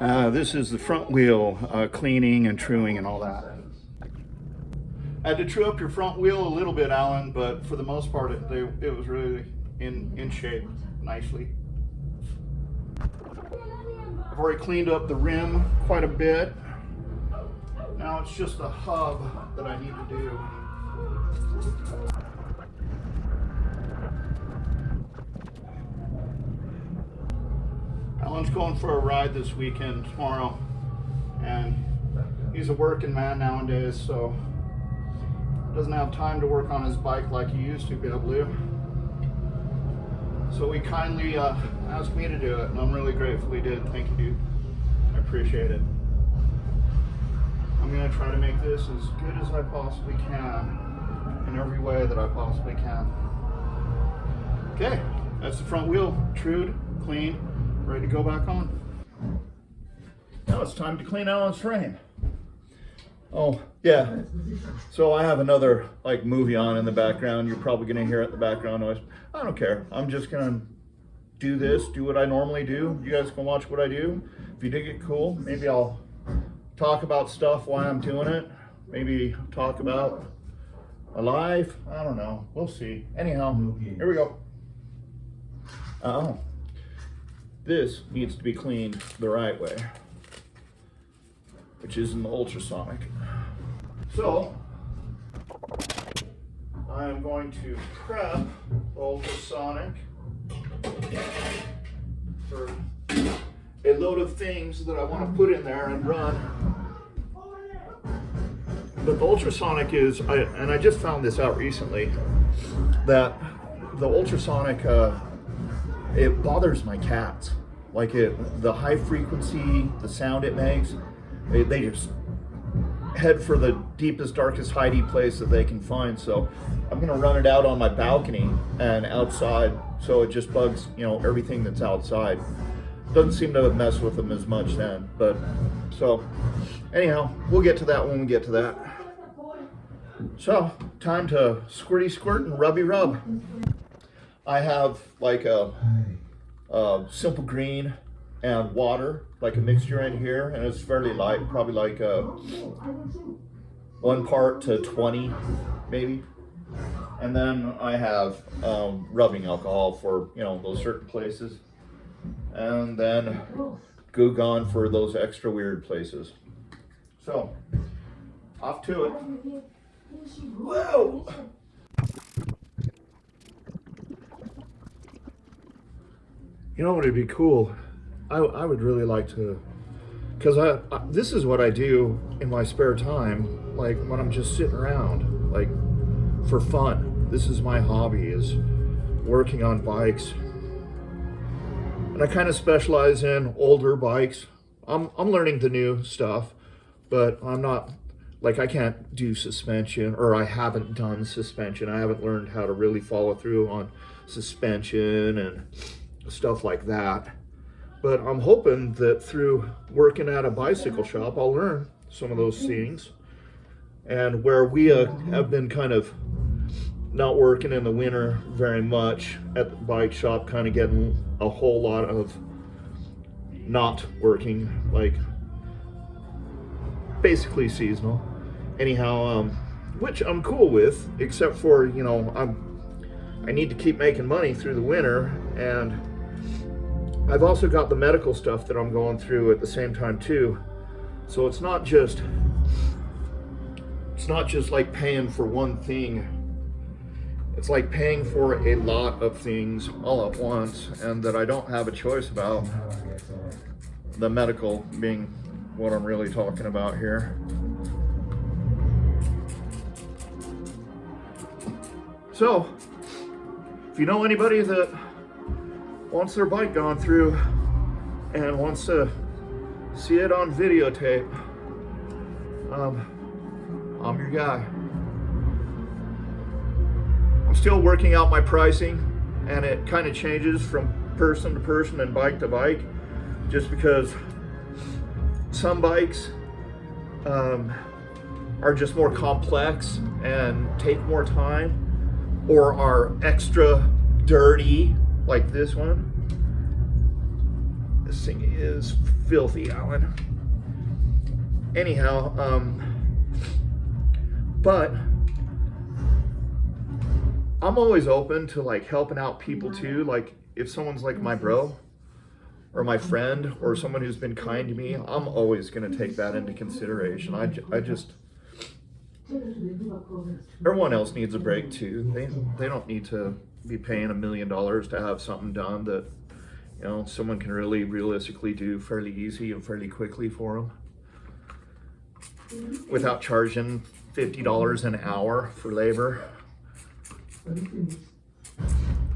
This is the front wheel cleaning and truing and all that. I had to true up your front wheel a little bit, Alan, but for the most part, it was really in shape nicely. I've already cleaned up the rim quite a bit. Now it's just the hub that I need to do. Alan's going for a ride this weekend, tomorrow, and he's a working man nowadays, so doesn't have time to work on his bike like he used to be able to. So he kindly asked me to do it, and I'm really grateful he did. Thank you, dude. I appreciate it. I'm gonna try to make this as good as I possibly can in every way that I possibly can. Okay, that's the front wheel, trued, cleaned, ready to go back on. Now it's time to clean Alan's frame. Oh, yeah. So I have another like movie on in the background. You're probably gonna hear it, the background noise. I don't care. I'm just gonna do this, do what I normally do. You guys can watch what I do. If you dig it, cool. Maybe I'll talk about stuff while I'm doing it. Maybe talk about my life. I don't know. We'll see. Anyhow, here we go. This needs to be cleaned the right way, which is in the ultrasonic. So I'm going to prep ultrasonic for a load of things that I want to put in there and run. But the ultrasonic is, and I just found this out recently, that the ultrasonic, it bothers my cats. Like the high frequency, the sound it makes, they just head for the deepest, darkest, hidey place that they can find. So I'm gonna run it out on my balcony and outside, so it just bugs, everything that's outside. Doesn't seem to mess with them as much then, but so anyhow, we'll get to that when we get to that. So time to squirty squirt and rubby rub. I have like a simple green and water, like a mixture in here, and it's fairly light, probably like 1 part to 20 maybe. And then I have rubbing alcohol for those certain places, and then Goo Gone for those extra weird places. So off to it. Whoa! You know what would be cool? I would really like to, because this is what I do in my spare time, like when I'm just sitting around, like for fun. This is my hobby, is working on bikes. And I kind of specialize in older bikes. I'm learning the new stuff, but I'm not, like I can't do suspension, or I haven't done suspension. I haven't learned how to really follow through on suspension and stuff like that. But I'm hoping that through working at a bicycle shop, I'll learn some of those things. And where we have been kind of not working in the winter very much at the bike shop, kind of getting a whole lot of not working, like basically seasonal. Anyhow, which I'm cool with, except for, I need to keep making money through the winter, and I've also got the medical stuff that I'm going through at the same time too. So it's not just like paying for one thing. It's like paying for a lot of things all at once, and that I don't have a choice about. The medical being what I'm really talking about here. So, if you know anybody that wants their bike gone through and wants to see it on videotape, I'm your guy. I'm still working out my pricing, and it kind of changes from person to person and bike to bike, just because some bikes are just more complex and take more time, or are extra dirty, like this one. This thing is filthy, Alan. Anyhow, but I'm always open to like helping out people too. Like if someone's like my bro or my friend or someone who's been kind to me, I'm always going to take that into consideration. I just, everyone else needs a break too. They don't need to be paying $1 million to have something done that, you know, someone can really realistically do fairly easy and fairly quickly for them without charging $50 an hour for labor.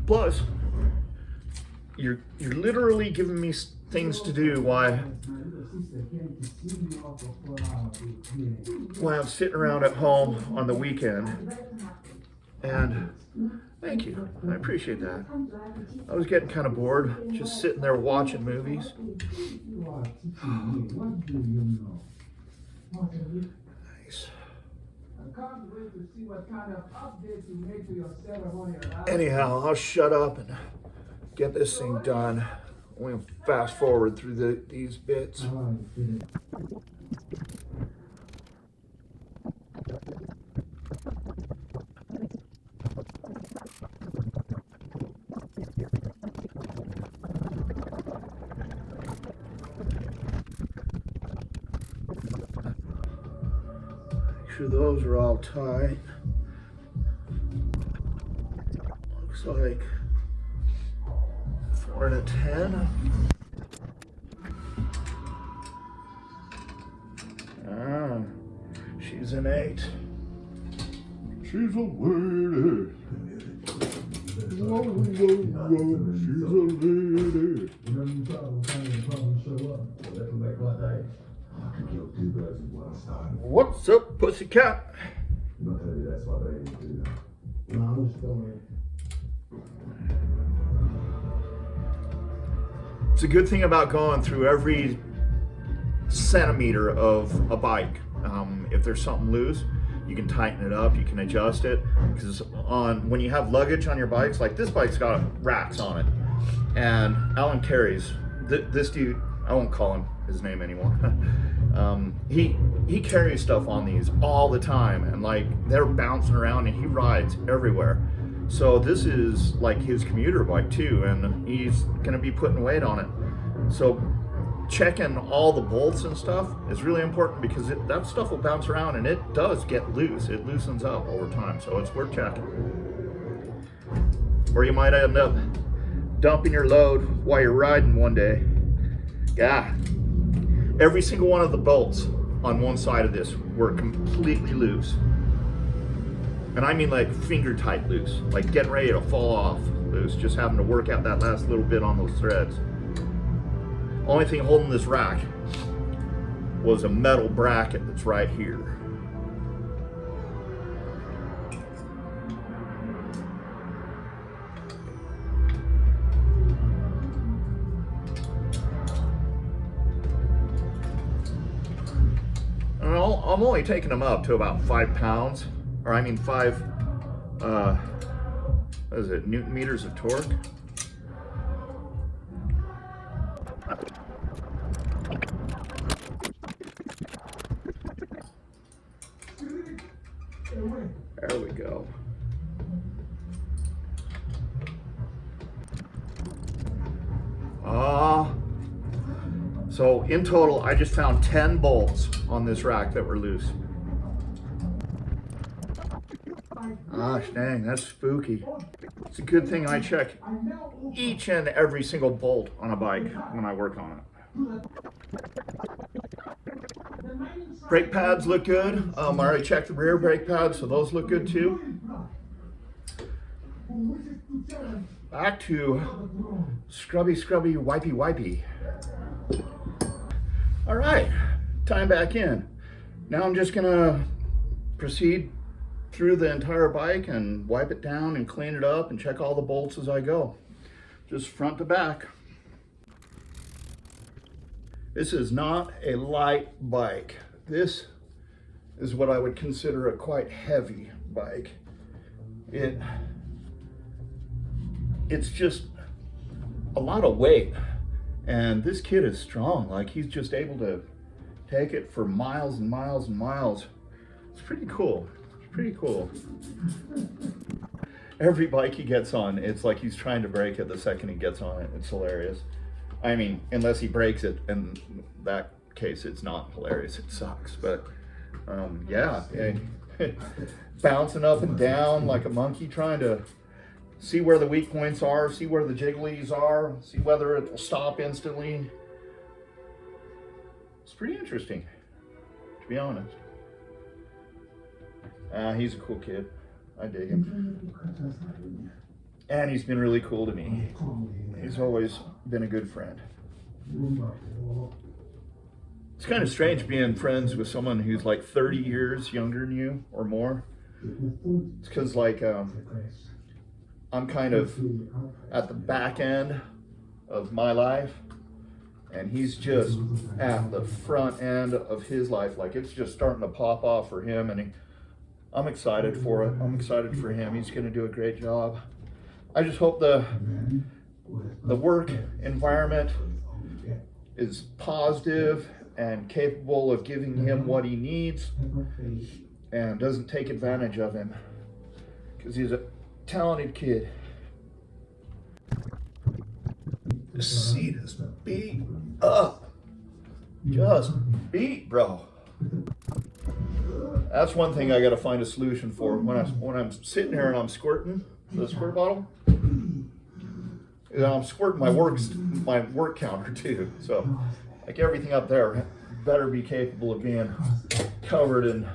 Plus, you're literally giving me things to do while I'm sitting around at home on the weekend. And thank you, I appreciate that. I was getting kind of bored just sitting there watching movies. Nice. Anyhow, I'll shut up and get this thing done. We'll fast forward through these bits. Make sure those are all tight. Looks like 4 and a 10. Ah, she's an 8. She's a lady. Whoa, whoa, whoa, she's a lady. What's up, pussycat? It's a good thing about going through every centimeter of a bike. If there's something loose, you can tighten it up, you can adjust it. Because when you have luggage on your bikes, like this bike's got racks on it. And Alan carries, this dude, I won't call him his name anymore. He carries stuff on these all the time, and like they're bouncing around, and he rides everywhere. So this is like his commuter bike too, and he's gonna be putting weight on it. So checking all the bolts and stuff is really important, because that stuff will bounce around and it does get loose. It loosens up over time, so it's worth checking. Or you might end up dumping your load while you're riding one day. Yeah. Every single one of the bolts on one side of this were completely loose. And I mean like finger tight loose, like getting ready to fall off loose, just having to work out that last little bit on those threads. Only thing holding this rack was a metal bracket that's right here. I'm only taking them up to about 5 pounds, or I mean 5, what is it, Newton meters of torque. There we go. So in total, I just found 10 bolts on this rack that were loose. Gosh dang, that's spooky. It's a good thing I check each and every single bolt on a bike when I work on it. Brake pads look good. I already checked the rear brake pads, so those look good too. Back to scrubby, wipey. All right, time back in. Now I'm just gonna proceed through the entire bike and wipe it down and clean it up and check all the bolts as I go, just front to back. This is not a light bike. This is what I would consider a quite heavy bike. It's just a lot of weight. And this kid is strong. Like, he's just able to take it for miles and miles and miles. It's pretty cool. It's pretty cool. Every bike he gets on, it's like he's trying to break it the second he gets on it. It's hilarious. I mean, unless he breaks it, in that case, it's not hilarious. It sucks. But yeah, bouncing up and down like a monkey, trying to see where the weak points are, see where the jigglies are, see whether it will stop instantly. It's pretty interesting, to be honest. He's a cool kid. I dig him. And he's been really cool to me. He's always been a good friend. It's kind of strange being friends with someone who's like 30 years younger than you or more. It's because like I'm kind of at the back end of my life, and he's just at the front end of his life. Like, it's just starting to pop off for him, and I'm excited for it. I'm excited for him. He's going to do a great job. I just hope the work environment is positive and capable of giving him what he needs and doesn't take advantage of him, because he's a talented kid. The seat is beat up. Just beat, bro. That's one thing I got to find a solution for. When I'm sitting here and I'm squirting the squirt bottle, I'm squirting my work counter too. So like everything up there better be capable of being covered in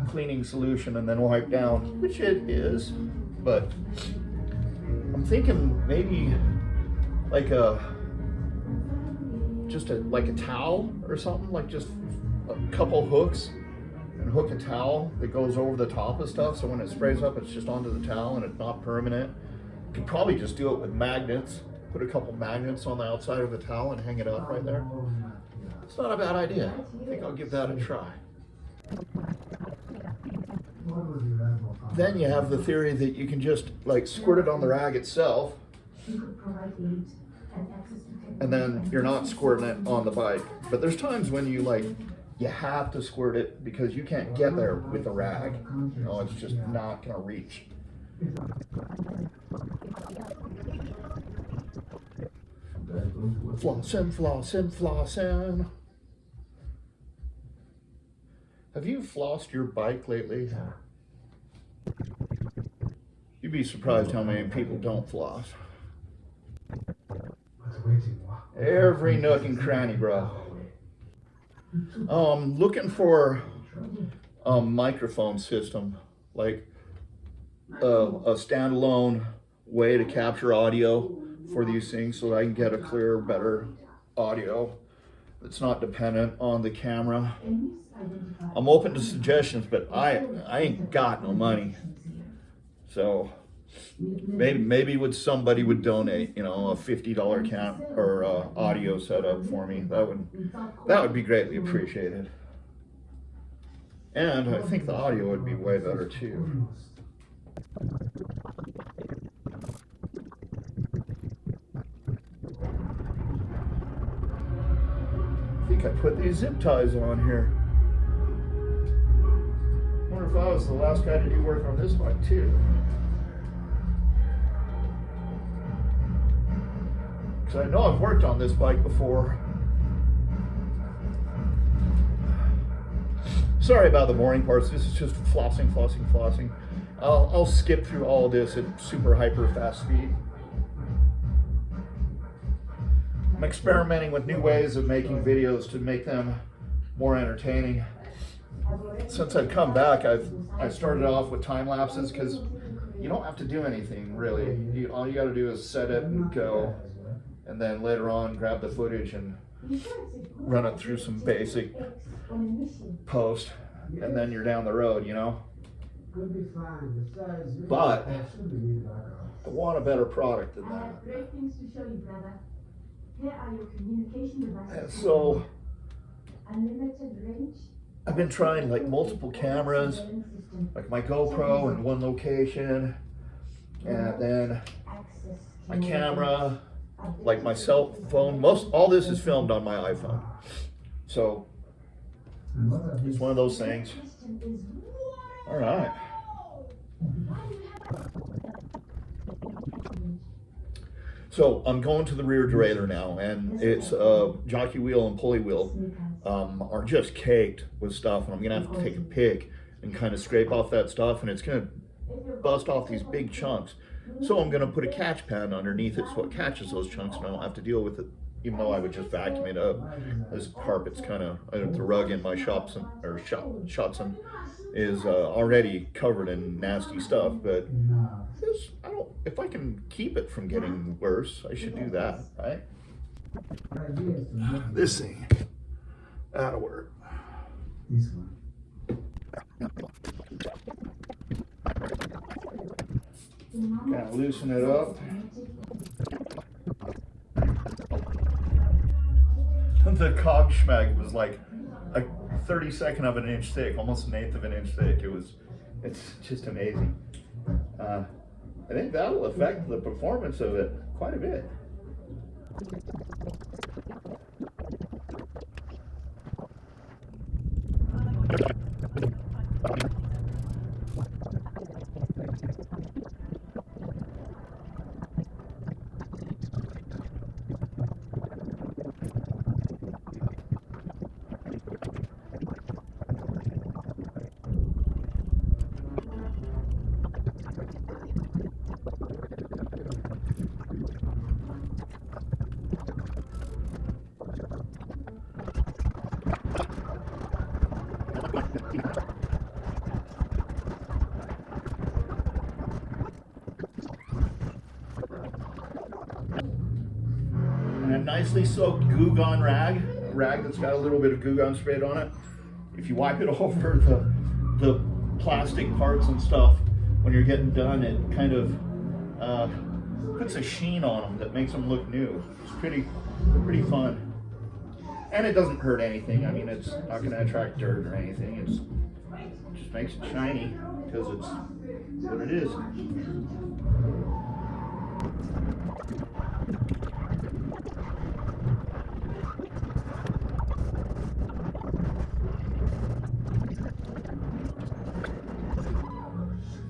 cleaning solution and then wiped down, which it is. But I'm thinking maybe like like a towel or something, like just a couple hooks, and hook a towel that goes over the top of stuff, so when it sprays up, it's just onto the towel and it's not permanent. You could probably just do it with magnets. Put a couple magnets on the outside of the towel and hang it up right there. It's not a bad idea. I think I'll give that a try. Then you have the theory that you can just like squirt it on the rag itself, and then you're not squirting it on the bike. But there's times when you have to squirt it because you can't get there with a rag. You know, it's just not gonna reach. Flossin', flossin', flossin'. Have you flossed your bike lately? You'd be surprised how many people don't floss. Every nook and cranny, bro. Looking for a microphone system, like a standalone way to capture audio for these things, so that I can get a clearer, better audio that's not dependent on the camera. I'm open to suggestions, but I ain't got no money. So maybe somebody would donate, you know, a $50 cam or audio setup for me. That would be greatly appreciated. And I think the audio would be way better too. I think I put these zip ties on here. I wonder if I was the last guy to do work on this bike too. Because I know I've worked on this bike before. Sorry about the boring parts. This is just flossing, flossing, flossing. I'll skip through all this at super hyper fast speed. I'm experimenting with new ways of making videos to make them more entertaining. Since I've come back, I started off with time lapses because you don't have to do anything really. All you got to do is set it and go, and then later on grab the footage and run it through some basic post, and then you're down the road, you know. But I want a better product than that. Great things to show you, brother. Here are your communication devices. And so Unlimited range. I've been trying like multiple cameras, like my GoPro in one location, and then my camera like my cell phone, all this is filmed on my iPhone. So it's one of those things. All right. So I'm going to the rear derailleur now, and it's jockey wheel and pulley wheel are just caked with stuff, and I'm gonna have to take a pick and kind of scrape off that stuff, and it's gonna bust off these big chunks. So I'm gonna put a catch pan underneath it so it catches those chunks, and I don't have to deal with it, even though I would just vacuum it up. This carpet's kind of, the rug in my Shopson is already covered in nasty stuff, but if I can keep it from getting worse, I should do that, right? This thing, that'll work. This one. Kind of loosen it up. The cog schmag was like a 32nd of an inch thick, almost an 1/8 of an inch thick. It's just amazing. I think that will affect the performance of it quite a bit. And a nicely soaked Goo Gone rag, a rag that's got a little bit of Goo Gone sprayed on it. If you wipe it over the plastic parts and stuff when you're getting done, it kind of puts a sheen on them that makes them look new. It's pretty fun. And it doesn't hurt anything. I mean, it's not going to attract dirt or anything. It just makes it shiny because it's what it is.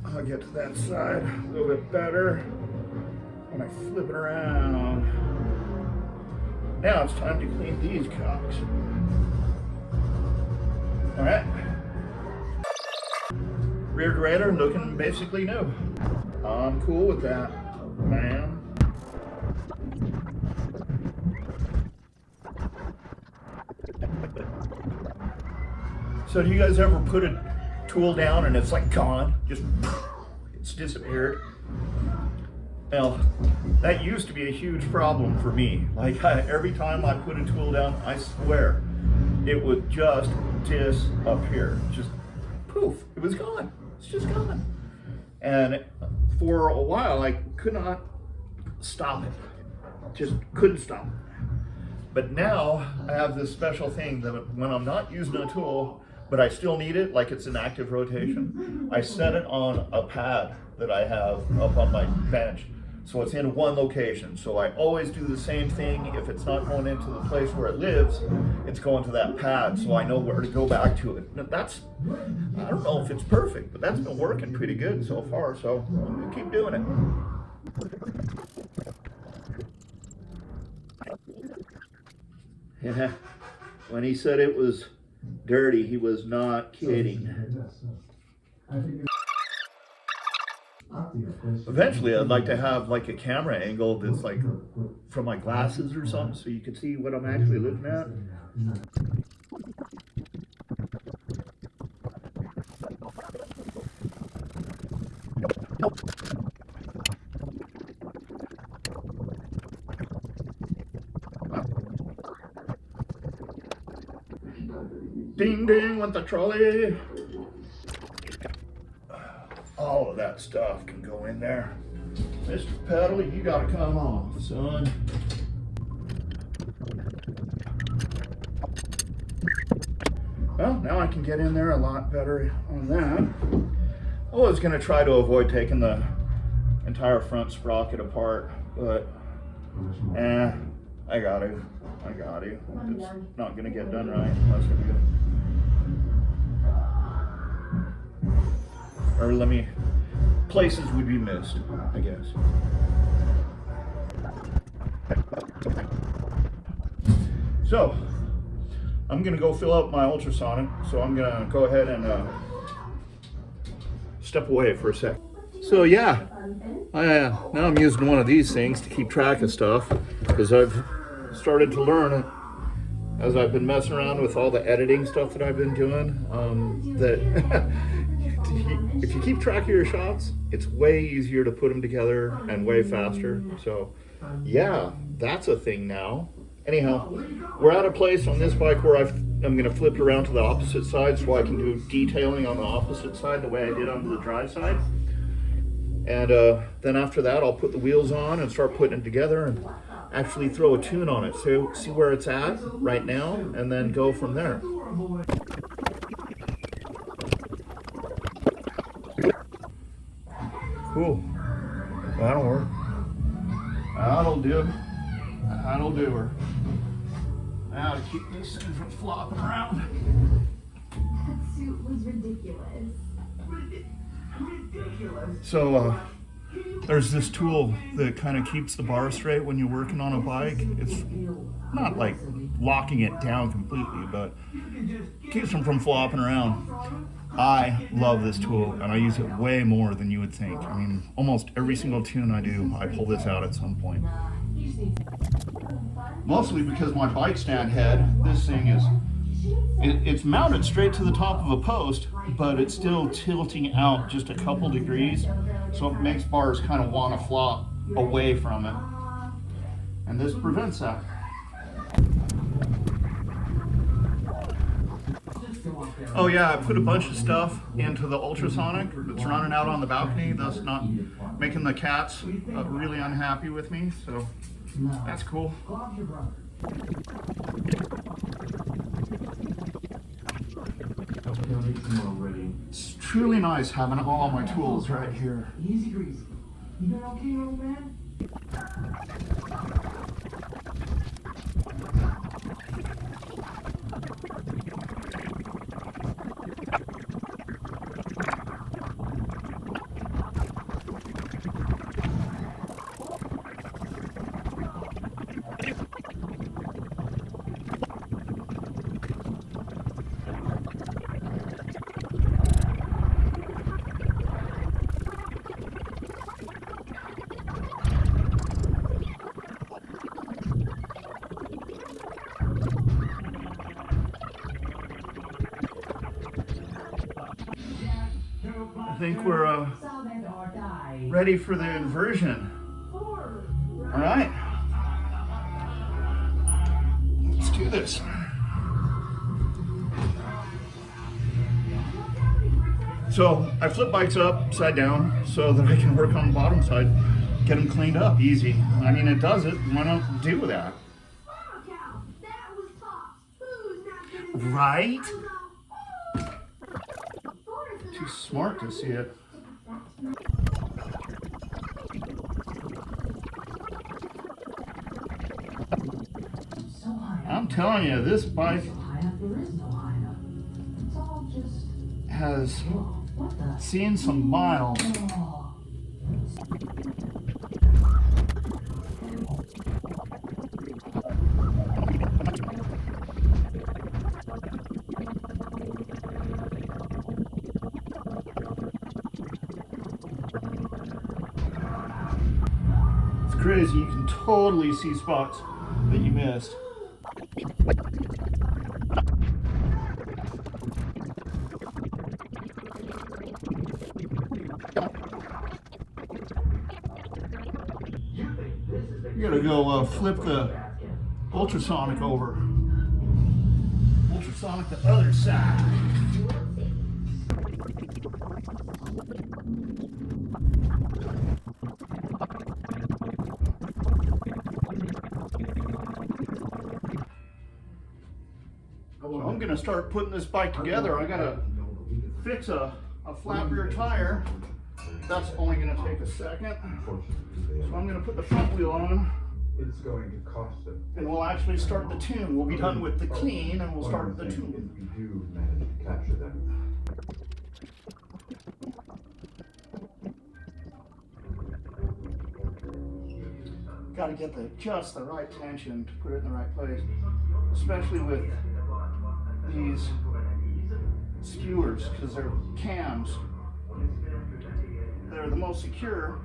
I'll get to that side a little bit better when I flip it around. Now it's time to clean these cocks. All right. Rear derailleur looking basically new. I'm cool with that, man. So do you guys ever put a tool down and it's like gone? Just it's disappeared. Well, that used to be a huge problem for me. Like every time I put a tool down, I swear, it would just disappear. Just poof, it was gone. It's just gone. And for a while, I could not stop it. Just couldn't stop it. But now I have this special thing that when I'm not using a tool, but I still need it, like it's in active rotation, I set it on a pad that I have up on my bench. So it's in one location. So I always do the same thing. If it's not going into the place where it lives, it's going to that pad. So I know where to go back to it. Now I don't know if it's perfect, but that's been working pretty good so far. So I'm gonna keep doing it. Yeah, when he said it was dirty, he was not kidding. Eventually, I'd like to have like a camera angle that's like from my glasses or something, so you can see what I'm actually looking at. Ding ding with the trolley. All of that stuff can go in there. Mr. Pedley, you gotta come on, son. Well, now I can get in there a lot better on that. I was gonna try to avoid taking the entire front sprocket apart, but I got to. It's not gonna get done right unless I do. Or let me, places would be missed, I guess. So, I'm gonna go fill up my ultrasonic, so I'm gonna go ahead and step away for a sec. So yeah, now I'm using one of these things to keep track of stuff, because I've started to learn as I've been messing around with all the editing stuff that I've been doing, that if you keep track of your shots, it's way easier to put them together and way faster. So yeah, that's a thing now. Anyhow, we're at a place on this bike where I'm going to flip it around to the opposite side so I can do detailing on the opposite side the way I did on the dry side. And then after that, I'll put the wheels on and start putting it together and actually throw a tune on it. So see where it's at right now and then go from there. Cool. That'll work. That'll do. That'll do her. Now to keep this thing from flopping around. That suit was ridiculous. So there's this tool that kind of keeps the bar straight when you're working on a bike. It's not like locking it down completely, but keeps them from flopping around. I love this tool, and I use it way more than you would think. I mean, almost every single tune I do, I pull this out at some point. Mostly because my bike stand head, this thing is, it's mounted straight to the top of a post, but it's still tilting out just a couple degrees, so it makes bars kind of want to flop away from it. And this prevents that. Oh yeah, I put a bunch of stuff into the ultrasonic that's running out on the balcony, thus not making the cats really unhappy with me, so that's cool. It's truly nice having all my tools right here. Easy greasy. You doing okay, old man? I think we're ready for the inversion. All right, let's do this. So I flip bikes upside down so that I can work on the bottom side, get them cleaned up easy. I mean, it does it. Why not do that? Right? Too smart to see it. I'm telling you, this bike has seen some miles. Crazy, you can totally see spots that you missed. You gotta go flip the ultrasonic over. Ultrasonic the other side. So I'm gonna start putting this bike together. I gotta fix a flat rear tire. That's only gonna take a second. So I'm gonna put the front wheel on, It's going to cost them. And we'll actually start the tune. We'll be done with the clean and we'll start the If tune. we do manage to capture them, Got to get just the right tension to put it in the right place, especially with these skewers, because they're cams. They're the most secure,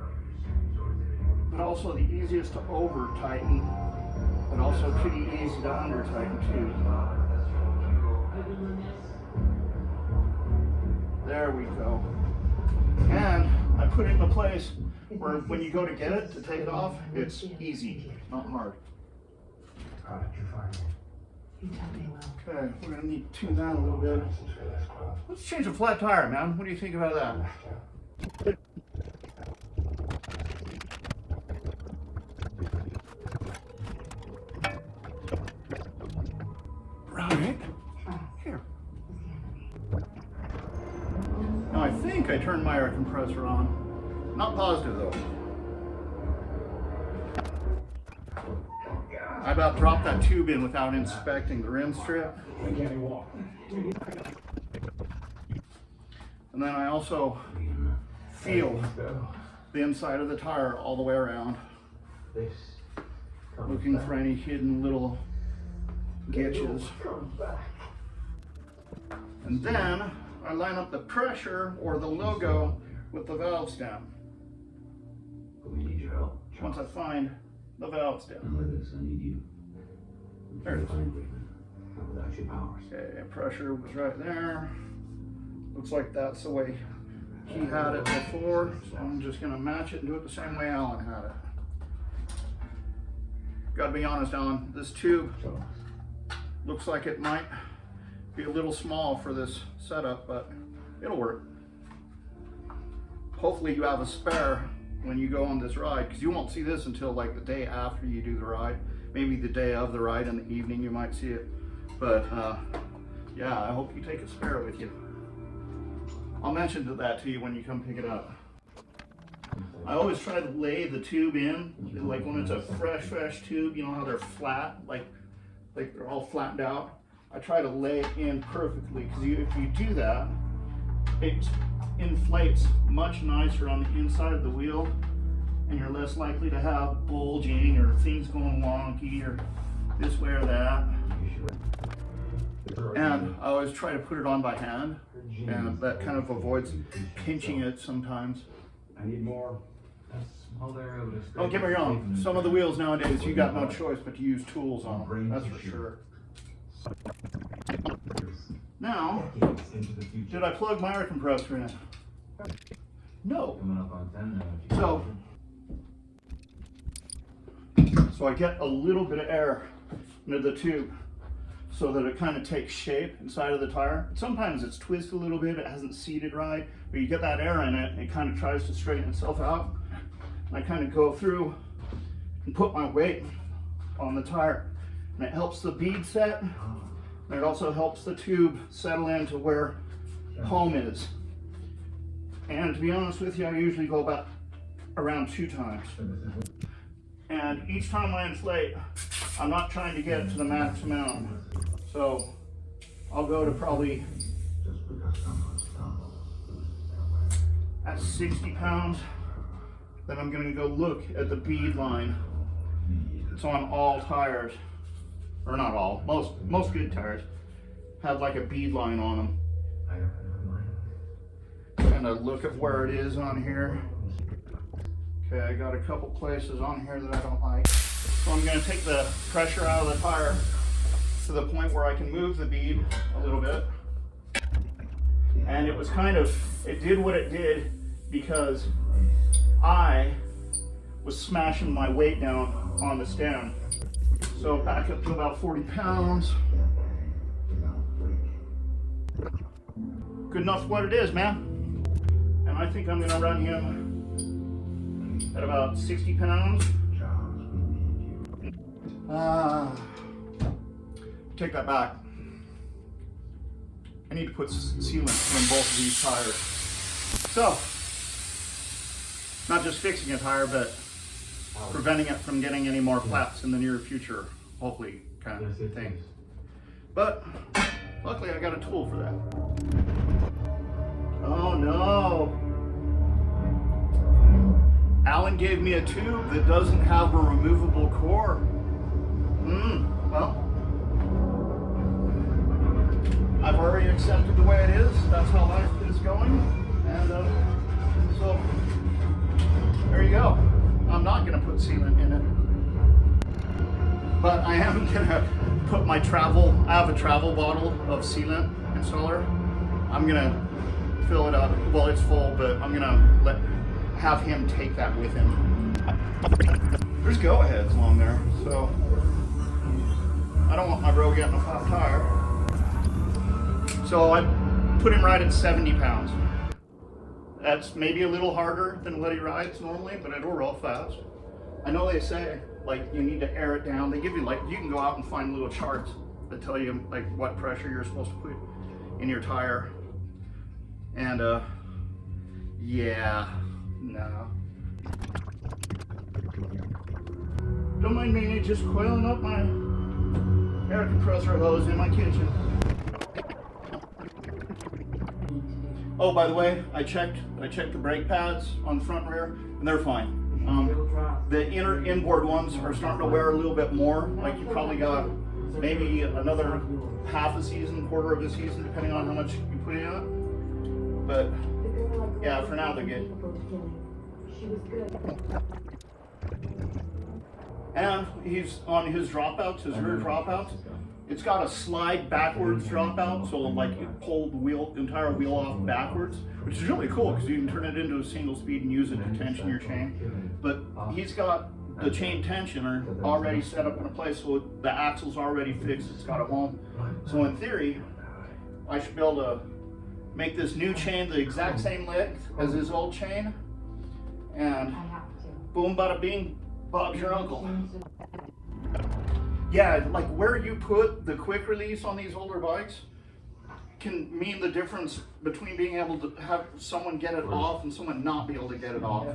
but also the easiest to over tighten, but also pretty easy to under tighten too. There we go. And I put it in a place where when you go to get it, to take it off, it's easy, not hard. how did you find them? You tell me well. Okay, we're gonna need to tune that a little bit. Let's change a flat tire, man. What do you think about that? Right. Here. Now I think I turned my air compressor on. Not positive though. I about dropped that tube in without inspecting the rim strip. I can't even walk. And then I also feel the inside of the tire all the way around, This looking for any hidden little glitches. comes back. And then I line up the pressure or the logo with the valve stem. We need your help. Once I find the valve stem. And with this, I need you. There it is. Without your powers. Okay, pressure was right there. Looks like that's the way he had it before, so I'm just gonna match it and do it the same way Alan had it. Gotta be honest, Alan, this tube looks like it might be a little small for this setup, but it'll work. Hopefully you have a spare when you go on this ride, because you won't see this until like the day after you do the ride. Maybe the day of the ride in the evening you might see it. But yeah, I hope you take a spare with you. I'll mention that to you when you come pick it up. I always try to lay the tube in, like when it's a fresh tube, you know how they're flat, like they're all flattened out. I try to lay it in perfectly, because if you do that, it inflates much nicer on the inside of the wheel, and you're less likely to have bulging or things going wonky or this way or that. And I always try to put it on by hand, and that kind of avoids pinching it sometimes. I need more. Don't get me wrong, some of the wheels nowadays you got no choice but to use tools on them, that's for sure. Now, did I plug my air compressor in? No. So I get a little bit of air into the tube so that it kind of takes shape inside of the tire. Sometimes it's twisted a little bit, it hasn't seated right, but you get that air in it and it kind of tries to straighten itself out. And I kind of go through and put my weight on the tire, and it helps the bead set, and it also helps the tube settle into where home is. And to be honest with you, I usually go about around 2 times. And each time I inflate, I'm not trying to get it to the max amount. So I'll go to probably at 60 pounds. Then I'm gonna go look at the bead line. It's on all tires, or not all, most good tires have like a bead line on them. Kind of look at where it is on here. Okay, I got a couple places on here that I don't like. So I'm gonna take the pressure out of the tire to the point where I can move the bead a little bit. And it was it did what it did because I was smashing my weight down on the stem. So back up to about 40 pounds. Good enough for what it is, man. And I think I'm gonna run him at about 60 pounds. Take that back. I need to put sealant in both of these tires. So, not just fixing a tire, but preventing it from getting any more flaps in the near future, hopefully, kind of thing. But luckily I got a tool for that. Oh no. Alan gave me a tube that doesn't have a removable core. Well, I've already accepted the way it is. That's how life is going. And so, there you go. I'm not going to put sealant in it. But I am going to put my travel, I have a travel bottle of sealant installer. I'm going to fill it up. Well, it's full, but I'm going to have him take that with him. There's go-aheads along there, so I don't want my bro getting a flat tire. So I put him right at 70 pounds. That's maybe a little harder than what he rides normally, but it'll roll fast. I know they say, like, you need to air it down. They give you, like, you can go out and find little charts that tell you, like, what pressure you're supposed to put in your tire. And, yeah, no. Don't mind me just coiling up my air compressor hose in my kitchen. Oh, by the way, I checked the brake pads on the front and rear, and they're fine. The inboard ones are starting to wear a little bit more. Like, you probably got maybe another half a season, quarter of a season, depending on how much you put in it. But yeah, for now they're good. And he's on his dropouts, his rear dropouts. It's got a slide backwards dropout, so like you pull the entire wheel off backwards, which is really cool because you can turn it into a single speed and use it to tension your chain. But he's got the chain tensioner already set up in a place, so the axle's already fixed, it's got a home. So in theory, I should be able to make this new chain the exact same length as his old chain, and boom, bada bing, Bob's your uncle. Yeah, like where you put the quick release on these older bikes can mean the difference between being able to have someone get it off and someone not be able to get it off.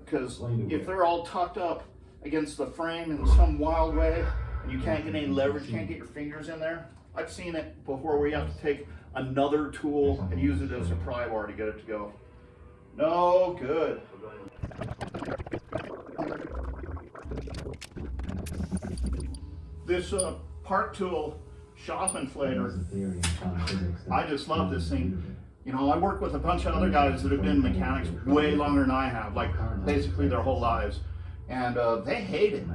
Because if they're all tucked up against the frame in some wild way, and you can't get any leverage, can't get your fingers in there. I've seen it before where you have to take another tool and use it as a pry bar to get it to go. No good. This part tool shop inflator, I just love this thing. You know, I work with a bunch of other guys that have been mechanics way longer than I have, like basically their whole lives. And they hate it,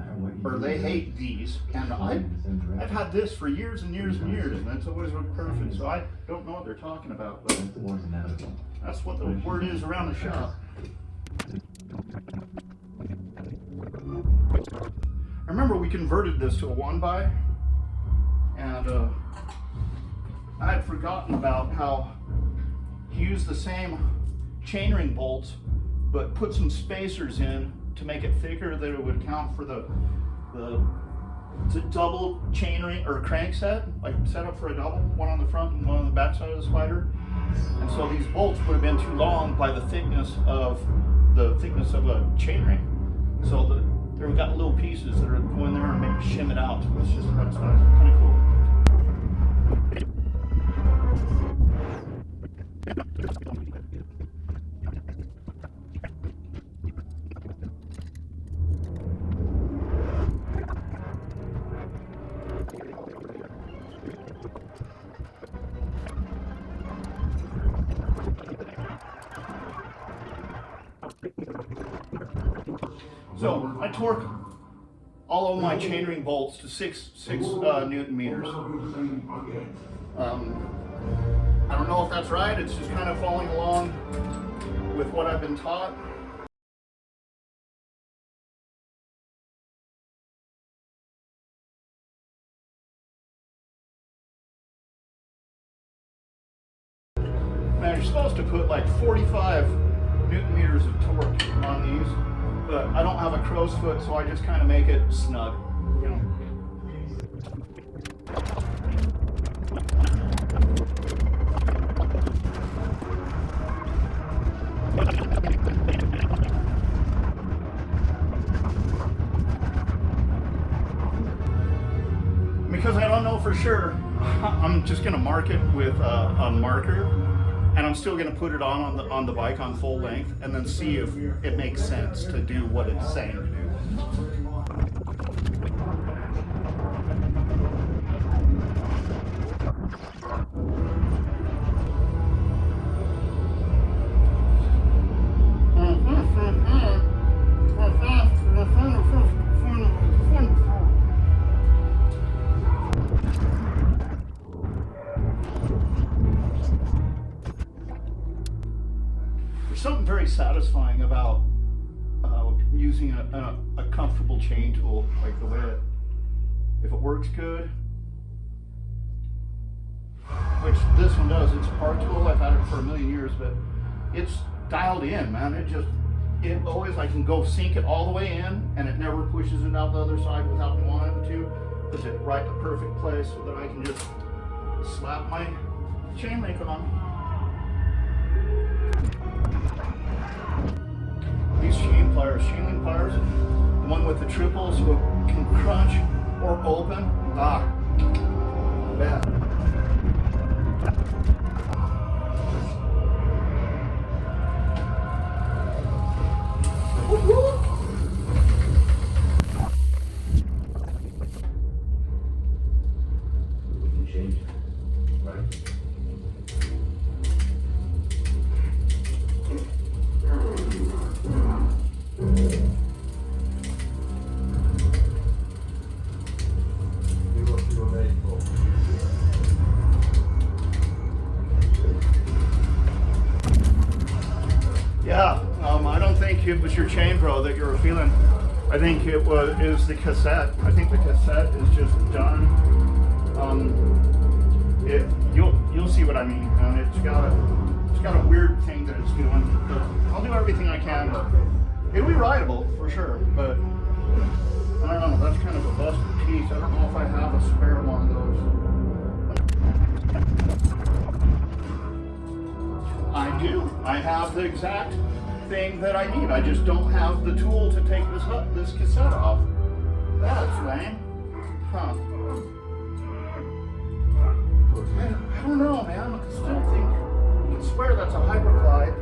or they hate these. And I've had this for years and years and years, and it's always worked perfect. So I don't know what they're talking about, but that's what the word is around the shop. I remember we converted this to a one-by, and I had forgotten about how he used the same chainring bolts, but put some spacers in to make it thicker that it would count for the double chainring or crank set, like set up for a double, one on the front and one on the back side of the spider. And so these bolts would have been too long by the thickness of a chainring. So they've got little pieces that are going there and make shim it out. It's just kind of cool. So I torque all of my chainring bolts to 6 Newton meters. I don't know if that's right. It's just kind of following along with what I've been taught. Now you're supposed to put like 45 Newton meters of torque on these. But I don't have a crow's foot, so I just kind of make it snug, you know. don't know for sure. I'm just gonna mark it with a marker, and I'm still gonna put it on the bike on full length, and then see if it makes sense to do what it's saying to do. There's something very satisfying about using a comfortable chain tool, like the way if it works good, which this one does. It's a part tool. I've had it for a million years, but it's dialed in, man. It always, I can go sink it all the way in, and it never pushes it out the other side without me wanting it to. Puts it right in the perfect place so that I can just slap my chain link on. These chain link pliers, the one with the triples who can crunch or open. Bad. We can change it, right? Yeah, I don't think it was your chain, bro, that you were feeling. I think it was the cassette. I think the cassette is just done. You'll see what I mean, and it's got a weird thing that it's doing. But I'll do everything I can. But it'll be rideable for sure. But I don't know. That's kind of a busted piece. I don't know if I have a spare one of those. I do. I have the exact thing that I need. I just don't have the tool to take this cassette off. That's lame. Huh. I don't know, man. I still think, I swear that's a Hyperglide.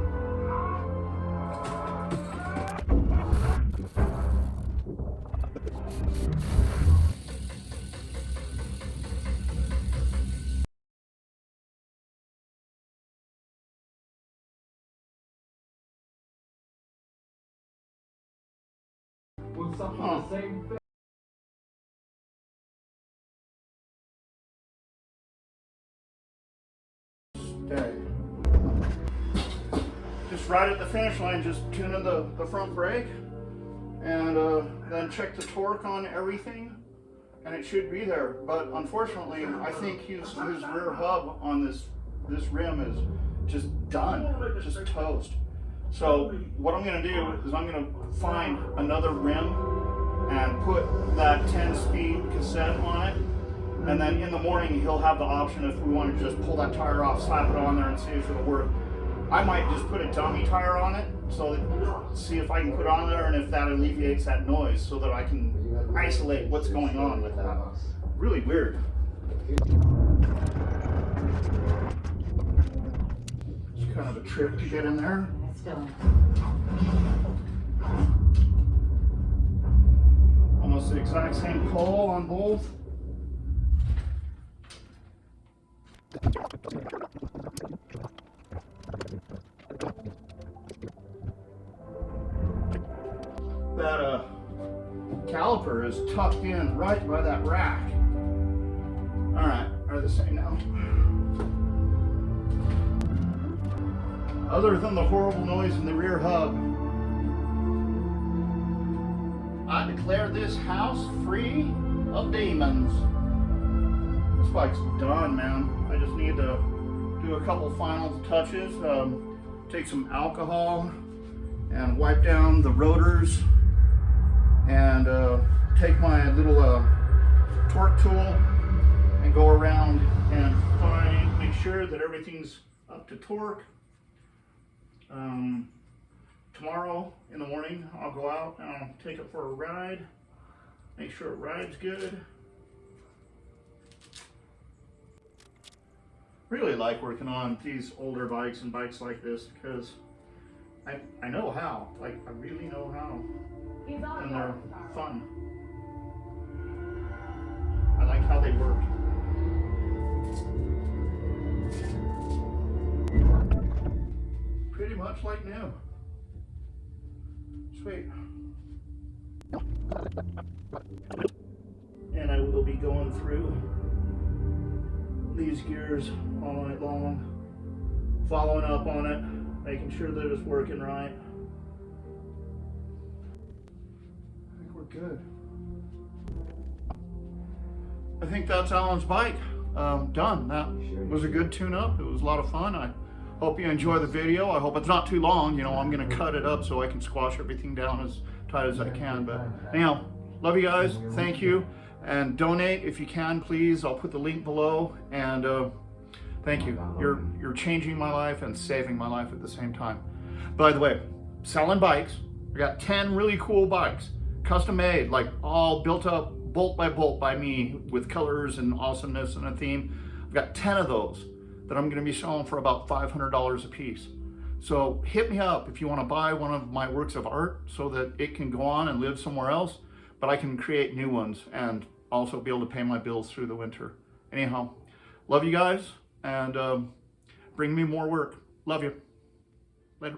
Okay. Just right at the finish line, just tune in the front brake, and then check the torque on everything, and it should be there. But unfortunately, I think his rear hub on this rim is just done, just toast. So what I'm going to do is I'm going to find another rim and put that 10-speed cassette on it. And then in the morning, he'll have the option if we want to just pull that tire off, slap it on there, and see if it'll work. I might just put a dummy tire on it, so that, see if I can put it on there and if that alleviates that noise, so that I can isolate what's going on with that. Really weird. It's kind of a trip to get in there. Almost the exact same pole on both. That caliper is tucked in right by that rack. Alright, are they saying now? Other than the horrible noise in the rear hub, I declare this house free of demons. This bike's done, man. I just need to do a couple final touches. Take some alcohol and wipe down the rotors, and take my little torque tool and go around and make sure that everything's up to torque. Tomorrow in the morning, I'll go out and I'll take it for a ride, make sure it rides good. really like working on these older bikes and bikes like this because I know how. Like, I really know how. And they're fun. I like how they work. Pretty much like new. Sweet. And I will be going through these gears all night long, following up on it, making sure that it's working right. I think we're good. I think that's Alan's bike. Done. That was a good tune-up. It was a lot of fun. I hope you enjoy the video. I hope it's not too long. You know, I'm going to cut it up so I can squash everything down as tight as I can. But anyhow, love you guys. Thank you. And donate if you can, please. I'll put the link below. And thank you. You're changing my life and saving my life at the same time. By the way, selling bikes. I got 10 really cool bikes, custom made, like all built up bolt by bolt by me with colors and awesomeness and a theme. I've got 10 of those that I'm going to be selling for about $500 a piece. So hit me up if you want to buy one of my works of art so that it can go on and live somewhere else, but I can create new ones and also be able to pay my bills through the winter. Anyhow, love you guys, and bring me more work. Love you. Later.